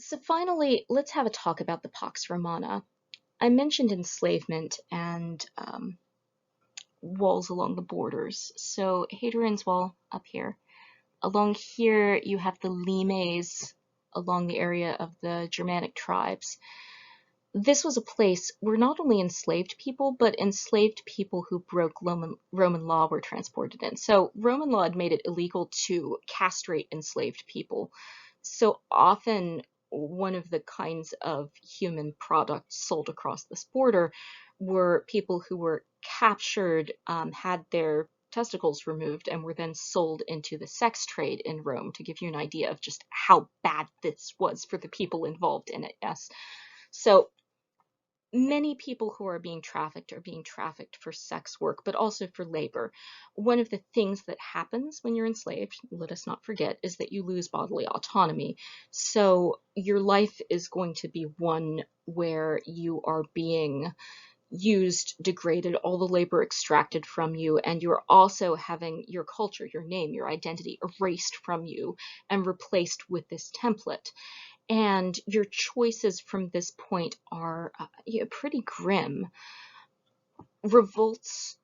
So finally, let's have a talk about the Pax Romana. I mentioned enslavement and walls along the borders. So Hadrian's Wall up here. Along here, you have the limes along the area of the Germanic tribes. This was a place where not only enslaved people, but enslaved people who broke Roman law were transported in. So Roman law had made it illegal to castrate enslaved people. So often, one of the kinds of human products sold across this border were people who were captured, had their testicles removed, and were then sold into the sex trade in Rome, to give you an idea of just how bad this was for the people involved in it. Yes. So many people who are being trafficked for sex work, but also for labor. One of the things that happens when you're enslaved, let us not forget, is that you lose bodily autonomy. So your life is going to be one where you are being used, degraded, all the labor extracted from you, and you're also having your culture, your name, your identity erased from you and replaced with this template. And your choices from this point are pretty grim. Revolts,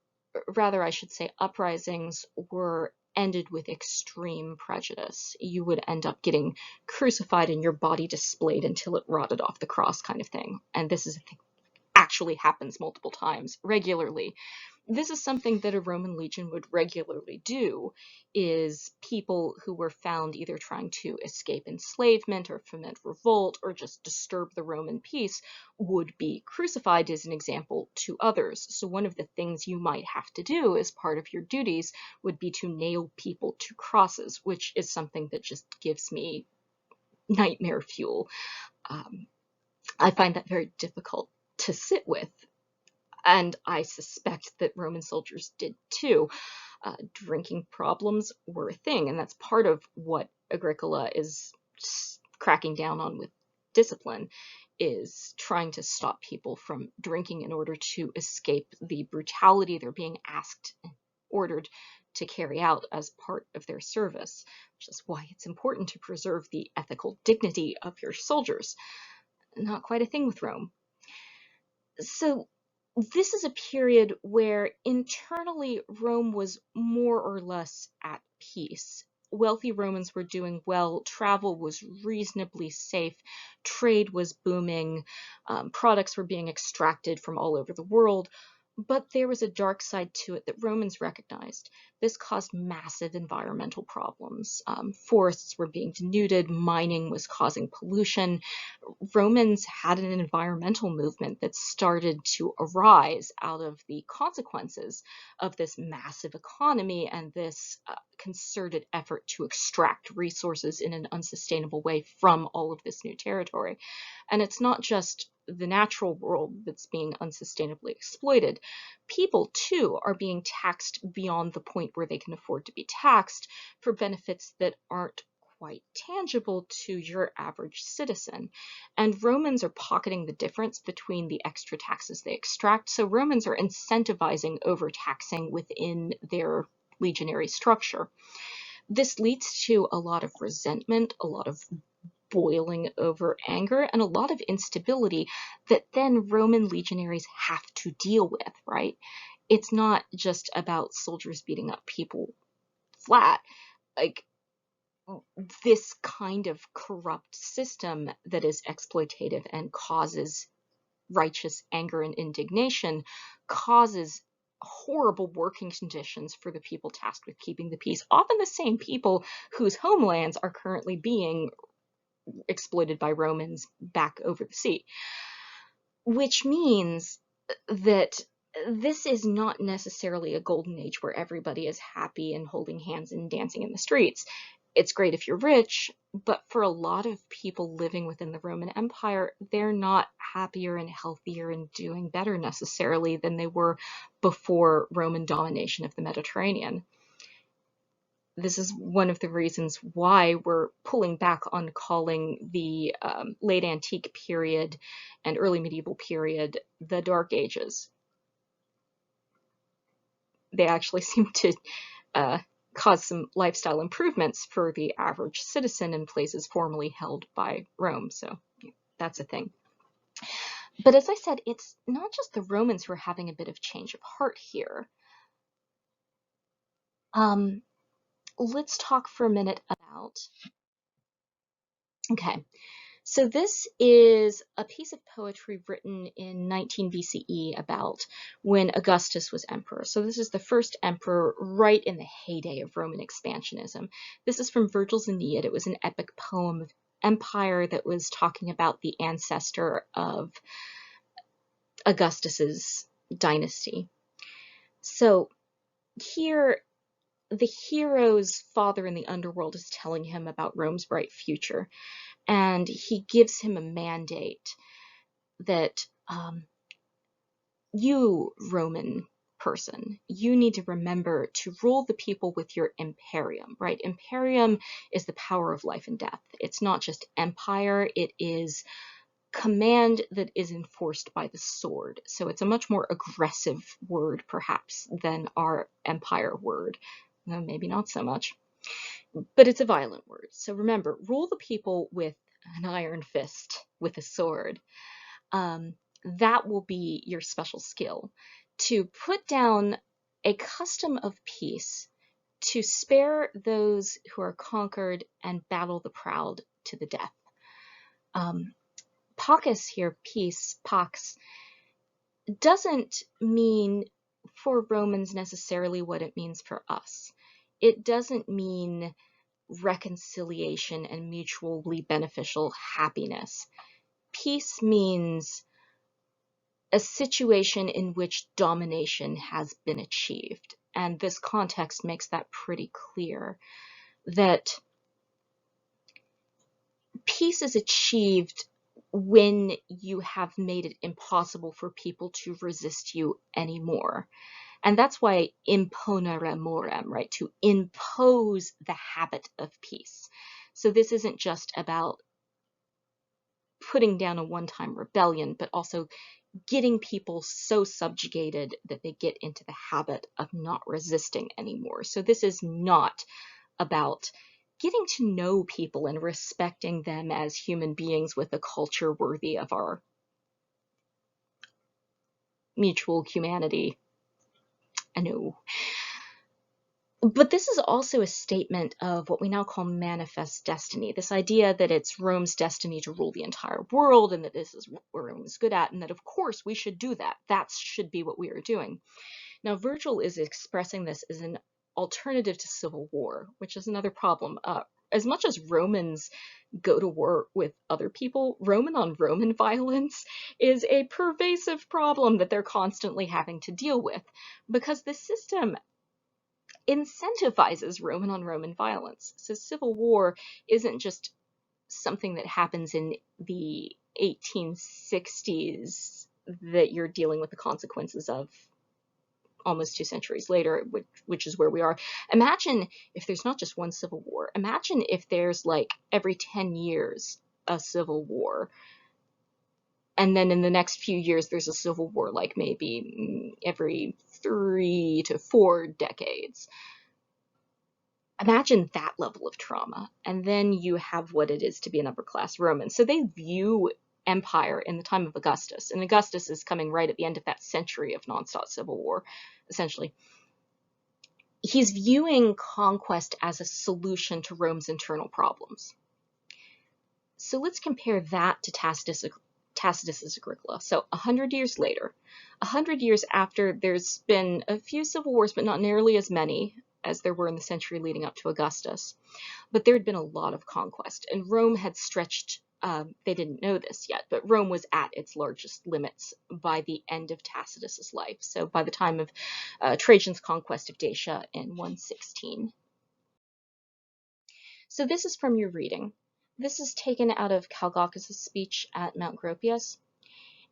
rather, I should say, uprisings, were ended with extreme prejudice. You would end up getting crucified and your body displayed until it rotted off the cross, kind of thing. And this is a thing actually happens multiple times regularly. This is something that a Roman legion would regularly do, is people who were found either trying to escape enslavement or foment revolt or just disturb the Roman peace would be crucified as an example to others. So one of the things you might have to do as part of your duties would be to nail people to crosses, which is something that just gives me nightmare fuel. Um, I find that very difficult to sit with, and I suspect that Roman soldiers did too. Drinking problems were a thing, and that's part of what Agricola is cracking down on with discipline, is trying to stop people from drinking in order to escape the brutality they're being asked and ordered to carry out as part of their service, which is why it's important to preserve the ethical dignity of your soldiers. Not quite a thing with Rome. So this is a period where internally Rome was more or less at peace. Wealthy Romans were doing well, travel was reasonably safe, trade was booming, products were being extracted from all over the world. But there was a dark side to it that Romans recognized. This caused massive environmental problems. Forests were being denuded, mining was causing pollution. Romans had an environmental movement that started to arise out of the consequences of this massive economy and this concerted effort to extract resources in an unsustainable way from all of this new territory. And it's not just the natural world that's being unsustainably exploited. People, too, are being taxed beyond the point where they can afford to be taxed for benefits that aren't quite tangible to your average citizen. And Romans are pocketing the difference between the extra taxes they extract. So Romans are incentivizing overtaxing within their legionary structure. This leads to a lot of resentment, a lot of boiling over anger, and a lot of instability that then Roman legionaries have to deal with, right? It's not just about soldiers beating up people flat. Like, this kind of corrupt system that is exploitative and causes righteous anger and indignation causes horrible working conditions for the people tasked with keeping the peace, often the same people whose homelands are currently being exploited by Romans back over the sea. Which means that this is not necessarily a golden age where everybody is happy and holding hands and dancing in the streets. It's great if you're rich, but for a lot of people living within the Roman Empire, they're not happier and healthier and doing better necessarily than they were before Roman domination of the Mediterranean. This is one of the reasons why we're pulling back on calling the late antique period and early medieval period the Dark Ages. They actually seem to caused some lifestyle improvements for the average citizen in places formerly held by Rome. So that's a thing. But as I said, it's not just the Romans who are having a bit of change of heart here. Let's talk for a minute about, okay, so this is a piece of poetry written in 19 BCE about when Augustus was emperor. So this is the first emperor right in the heyday of Roman expansionism. This is from Virgil's Aeneid. It was an epic poem of empire that was talking about the ancestor of Augustus's dynasty. So here, the hero's father in the underworld is telling him about Rome's bright future, and he gives him a mandate that you, Roman person, you need to remember to rule the people with your imperium, right? Imperium is the power of life and death. It's not just empire, it is command that is enforced by the sword. So it's a much more aggressive word, perhaps, than our empire word. Well, maybe not so much, but it's a violent word. So remember, rule the people with an iron fist, with a sword. That will be your special skill, to put down a custom of peace, to spare those who are conquered and battle the proud to the death. Pacus here, peace, pax, doesn't mean for Romans necessarily what it means for us. It doesn't mean reconciliation and mutually beneficial happiness. Peace means a situation in which domination has been achieved. And this context makes that pretty clear, that peace is achieved when you have made it impossible for people to resist you anymore. And that's why imponere morem, right? To impose the habit of peace. So this isn't just about putting down a one-time rebellion, but also getting people so subjugated that they get into the habit of not resisting anymore. So this is not about getting to know people and respecting them as human beings with a culture worthy of our mutual humanity. I know. But this is also a statement of what we now call manifest destiny, this idea that it's Rome's destiny to rule the entire world, and that this is what Rome is good at, and that of course we should do that. That should be what we are doing. Now Virgil is expressing this as an alternative to civil war, which is another problem. As much as Romans go to war with other people, Roman on Roman violence is a pervasive problem that they're constantly having to deal with, because the system incentivizes Roman on Roman violence. So civil war isn't just something that happens in the 1860s that you're dealing with the consequences of almost 2 centuries later, which is where we are. Imagine if there's not just one civil war. Imagine if there's like every 10 years a civil war. And then in the next few years, there's a civil war, like maybe every 3 to 4 decades. Imagine that level of trauma. And then you have what it is to be an upper class Roman. So they view empire in the time of Augustus, and Augustus is coming right at the end of that century of nonstop civil war, essentially. He's viewing conquest as a solution to Rome's internal problems. So let's compare that to Tacitus's Agricola. So 100 years later, 100 years after there's been a few civil wars, but not nearly as many as there were in the century leading up to Augustus. But there had been a lot of conquest, and Rome had stretched, they didn't know this yet, but Rome was at its largest limits by the end of Tacitus's life. So by the time of Trajan's conquest of Dacia in 116. So this is from your reading. This is taken out of Calgacus's speech at Mount Gropius.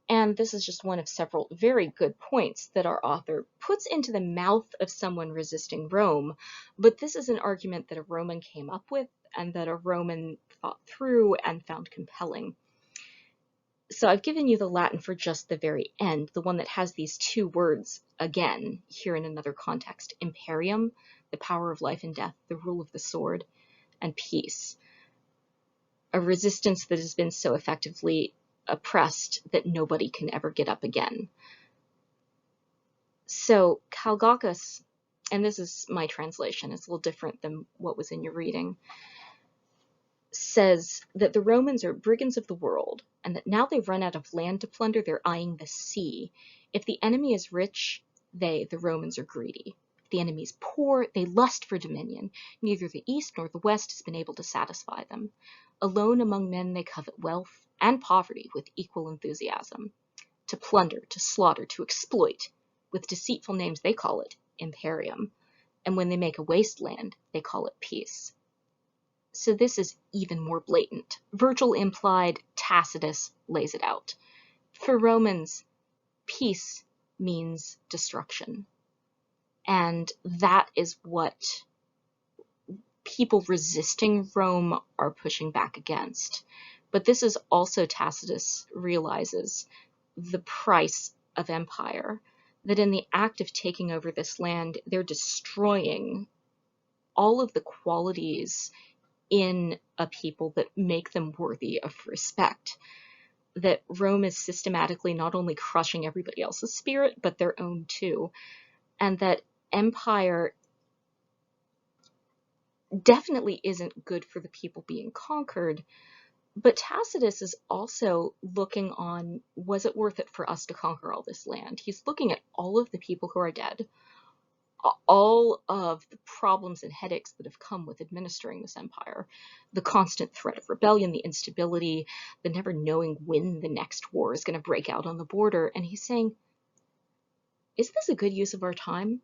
And this is just one of several very good points that our author puts into the mouth of someone resisting Rome. But this is an argument that a Roman came up with and that a Roman thought through and found compelling. So I've given you the Latin for just the very end, the one that has these two words again here in another context, imperium. the power of life and death, the rule of the sword, and peace. A resistance that has been so effectively oppressed that nobody can ever get up again. So Calgacus, and this is my translation, it's a little different than what was in your reading, says that the Romans are brigands of the world, and that now they've run out of land to plunder, they're eyeing the sea. If the enemy is rich, the Romans, are greedy. If the enemy is poor, they lust for dominion. Neither the east nor the west has been able to satisfy them. Alone among men they covet wealth and poverty with equal enthusiasm. To plunder, to slaughter, to exploit. With deceitful names they call it imperium, and when they make a wasteland, they call it peace. So this is even more blatant. Virgil implied, Tacitus lays it out. For Romans, peace means destruction. And that is what people resisting Rome are pushing back against. But this is also, Tacitus realizes, the price of empire. That in the act of taking over this land, they're destroying all of the qualities in a people that make them worthy of respect. That Rome is systematically not only crushing everybody else's spirit, but their own too. And that empire definitely isn't good for the people being conquered. But Tacitus is also looking on, was it worth it for us to conquer all this land? He's looking at all of the people who are dead, all of the problems and headaches that have come with administering this empire, the constant threat of rebellion, the instability, the never knowing when the next war is going to break out on the border. And he's saying, is this a good use of our time?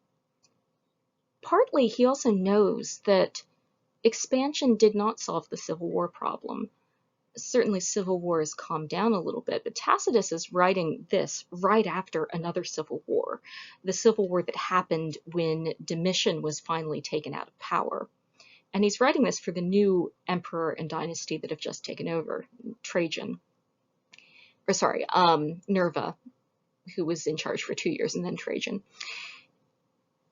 Partly, he also knows that expansion did not solve the Civil War problem. Certainly civil war has calmed down a little bit, but Tacitus is writing this right after another civil war, the civil war that happened when Domitian was finally taken out of power. And he's writing this for the new emperor and dynasty that have just taken over, Nerva, who was in charge for 2 years, and then Trajan.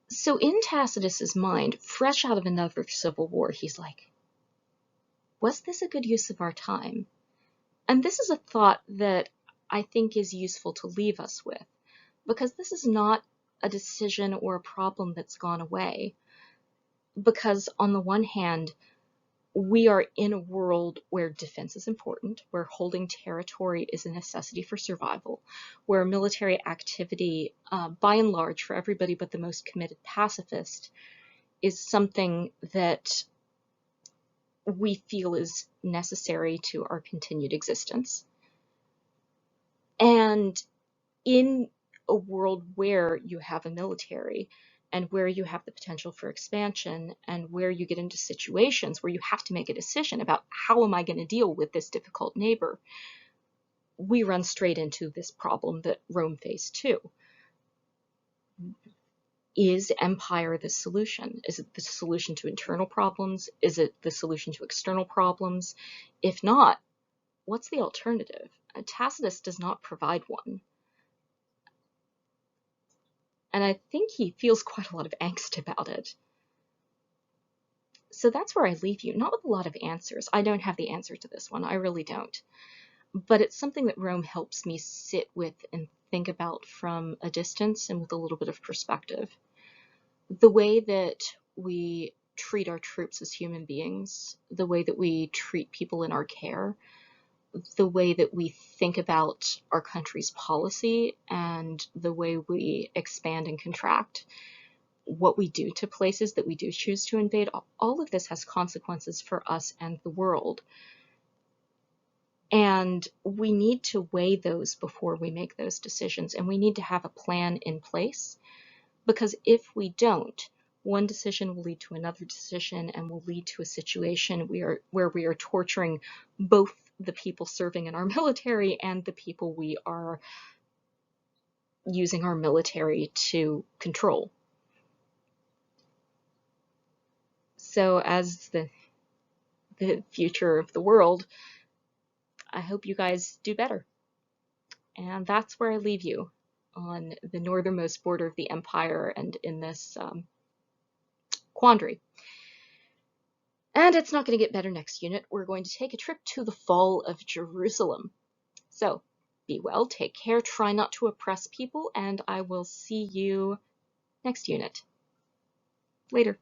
So in Tacitus's mind, fresh out of another civil war, he's like, was this a good use of our time? And this is a thought that I think is useful to leave us with, because this is not a decision or a problem that's gone away. Because on the one hand, we are in a world where defense is important, where holding territory is a necessity for survival, where military activity, by and large, for everybody but the most committed pacifist, is something that we feel is necessary to our continued existence. And in a world where you have a military and where you have the potential for expansion and where you get into situations where you have to make a decision about how am I going to deal with this difficult neighbor, we run straight into this problem that Rome faced too. Is empire the solution? Is it the solution to internal problems? Is it the solution to external problems? If not, what's the alternative? Tacitus does not provide one. And I think he feels quite a lot of angst about it. So that's where I leave you, not with a lot of answers. I don't have the answer to this one, I really don't. But it's something that Rome helps me sit with and think about from a distance and with a little bit of perspective. The way that we treat our troops as human beings, the way that we treat people in our care, the way that we think about our country's policy and the way we expand and contract, what we do to places that we do choose to invade, all of this has consequences for us and the world. And we need to weigh those before we make those decisions, and we need to have a plan in place, because if we don't, one decision will lead to another decision and will lead to a situation where we are torturing both the people serving in our military and the people we are using our military to control. So as the future of the world, I hope you guys do better. And that's where I leave you, on the northernmost border of the empire and in this quandary. And it's not going to get better next unit. We're going to take a trip to the fall of Jerusalem. So, be well, take care, try not to oppress people, and I will see you next unit. Later.